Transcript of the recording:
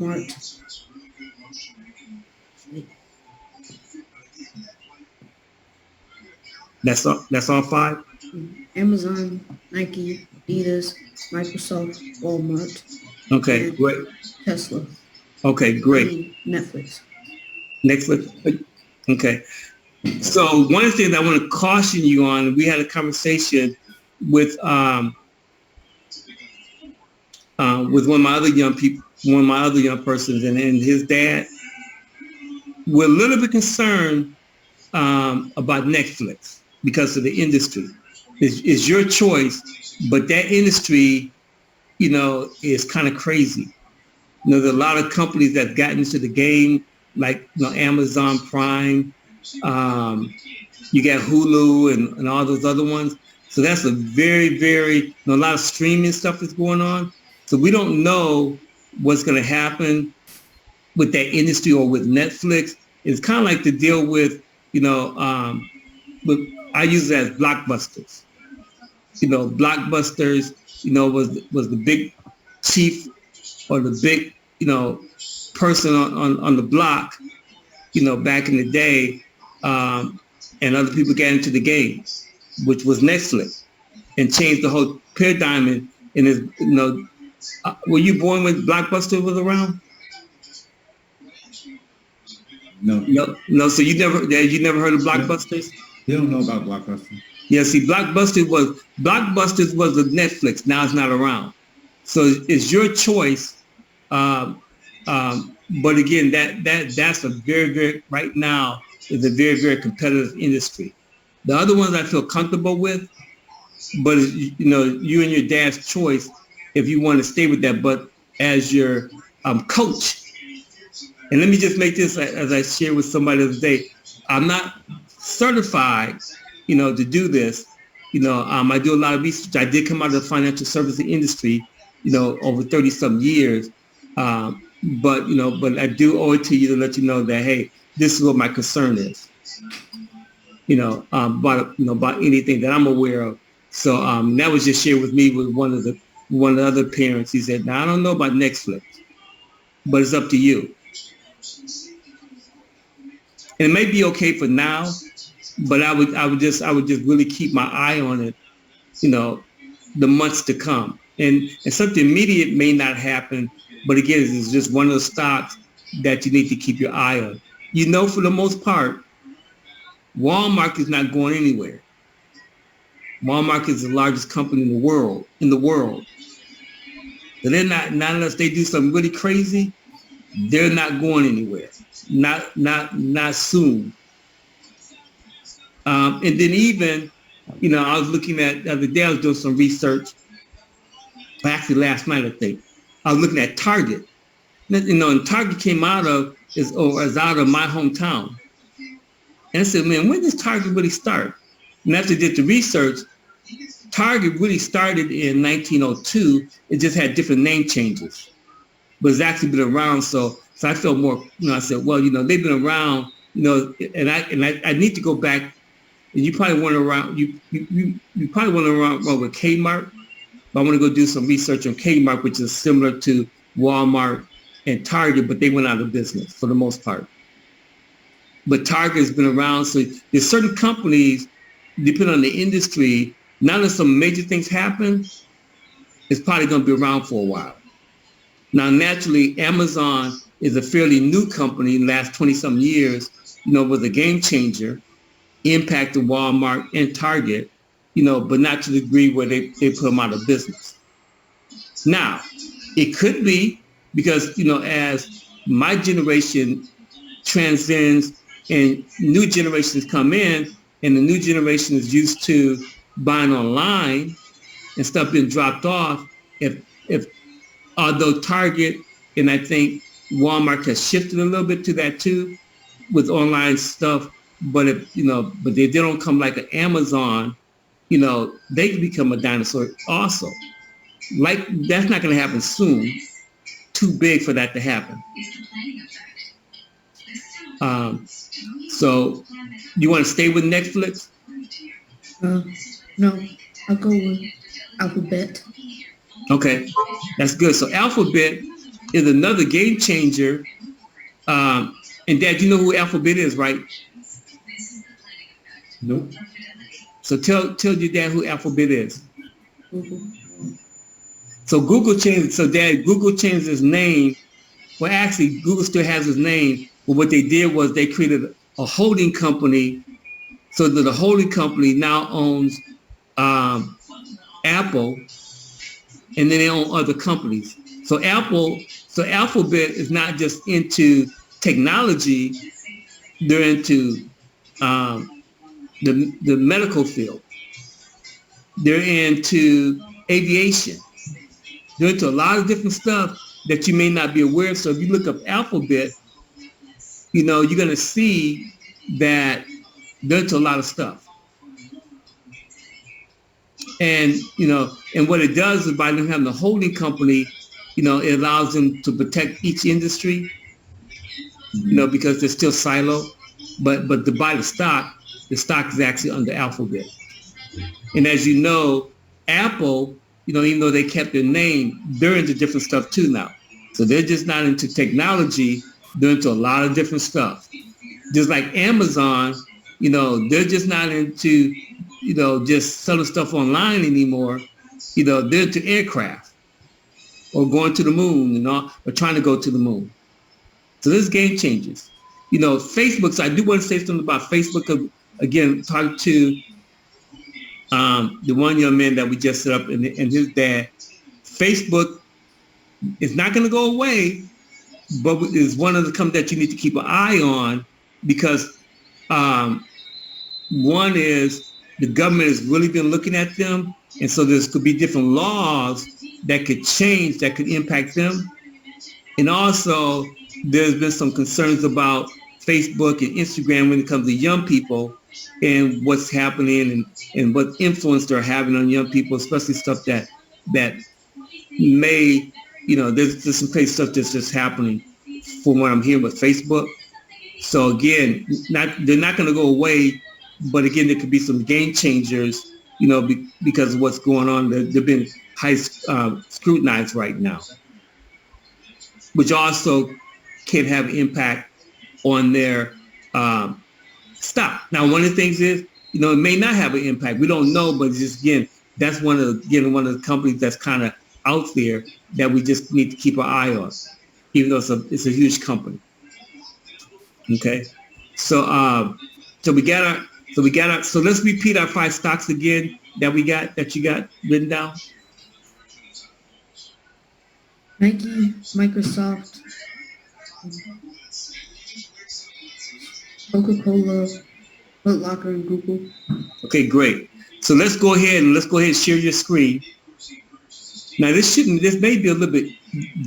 Mart. That's all 5? Amazon, Nike, Adidas, Microsoft, Walmart, Okay, and great. Tesla. Okay, I great. mean, Netflix. Netflix. Okay. So one of the things I want to caution you on, we had a conversation with one of my other young people, one of my other young persons, and his dad. We're a little bit concerned about Netflix because of the industry. It's your choice, but that industry, is kind of crazy. There's a lot of companies that gotten into the game, like Amazon Prime. You got Hulu and all those other ones. So that's a very, very, a lot of streaming stuff is going on. So we don't know what's going to happen with that industry or with Netflix. It's kind of like the deal with, with, I use it as blockbusters. Blockbusters, was the big chief or the big, person on the block, back in the day, and other people got into the game, which was Netflix, and changed the whole paradigm. And is, were you born when Blockbuster was around? No. So you never heard of Blockbusters? You don't know about Blockbuster. Yeah. See, Blockbusters was the Netflix. Now it's not around. So it's your choice. But again, that's a very, very, right now is a very, very competitive industry. The other ones I feel comfortable with, but you and your dad's choice if you want to stay with that. But as your coach, and let me just make this, as I shared with somebody the other day, I'm not certified, to do this. I do a lot of research. I did come out of the financial services industry, over 30 some years. But I do owe it to you to let you know that, hey, this is what my concern is, about anything that I'm aware of. So that was just shared with me with one of the other parents. He said, now I don't know about Netflix, but it's up to you. And it may be okay for now, but I would just really keep my eye on it, the months to come. And something immediate may not happen, but again, it's just one of the stocks that you need to keep your eye on. For the most part, Walmart is not going anywhere. Walmart is the largest company in the world. So they're not unless they do something really crazy, they're not going anywhere. Not soon. And then even, I was looking at the other day, I was doing some research. Actually, last night, I think. I was looking at Target. And Target came out of my hometown. And I said, man, when does Target really start? And after I did the research, Target really started in 1902. It just had different name changes, but it's actually been around. So I felt more, I said, well, they've been around, and I need to go back. And you probably want to around, you probably want to run with Kmart. But I want to go do some research on Kmart, which is similar to Walmart and Target, but they went out of business for the most part. But Target has been around. So there's certain companies, depending on the industry, now that some major things happen, it's probably going to be around for a while. Now, naturally, Amazon is a fairly new company in the last 20-some years, was a game changer, impacted Walmart and Target, but not to the degree where they put them out of business. Now, it could be because, as my generation transcends and new generations come in, and the new generation is used to buying online and stuff being dropped off, if although Target and I think Walmart has shifted a little bit to that too with online stuff, but but they don't come like an Amazon, they can become a dinosaur also. Like, that's not going to happen soon. Too big for that to happen. So you want to stay with Netflix? No, I'll go with Alphabet. Okay, that's good. So Alphabet, is another game changer. And Dad, you know who Alphabet is, right? Nope. So tell your dad who Alphabet is. Google. So Google changed his name. Well, actually, Google still has his name, but what they did was they created a holding company so that the holding company now owns Apple, and then they own other companies. So Alphabet is not just into technology; they're into the medical field. They're into aviation. They're into a lot of different stuff that you may not be aware of. So if you look up Alphabet, you're going to see that they're into a lot of stuff. And, and what it does is by them having the holding company, it allows them to protect each industry, because they're still siloed. But to buy the stock is actually under Alphabet. And as you know, Apple, even though they kept their name, they're into different stuff too now. So they're just not into technology. They're into a lot of different stuff. Just like Amazon, they're just not into, just selling stuff online anymore. They're into aircraft or going to the moon, or trying to go to the moon. So this game changes. Facebook, so I do want to say something about Facebook. Again, talk to the one young man that we just set up and his dad. Facebook is not going to go away, but is one of the companies that you need to keep an eye on, because one is the government has really been looking at them, and so there could be different laws that could change, that could impact them. And also, there's been some concerns about Facebook and Instagram when it comes to young people and what's happening and what influence they're having on young people, especially stuff that may, there's some crazy stuff that's just happening from what I'm hearing with Facebook. So again, they're not going to go away, but again, there could be some game changers, because of what's going on. They've been high scrutinized right now, which also can have impact on their stock. Now, one of the things is, it may not have an impact. We don't know, but just again, that's one of the companies that's kind of out there that we just need to keep an eye on, even though it's a huge company. Okay, so so let's repeat our 5 stocks again that you got written down. Nike, Microsoft, Coca-Cola, Foot Locker, and Google. Okay, great. So let's go ahead and share your screen. Now this may be a little bit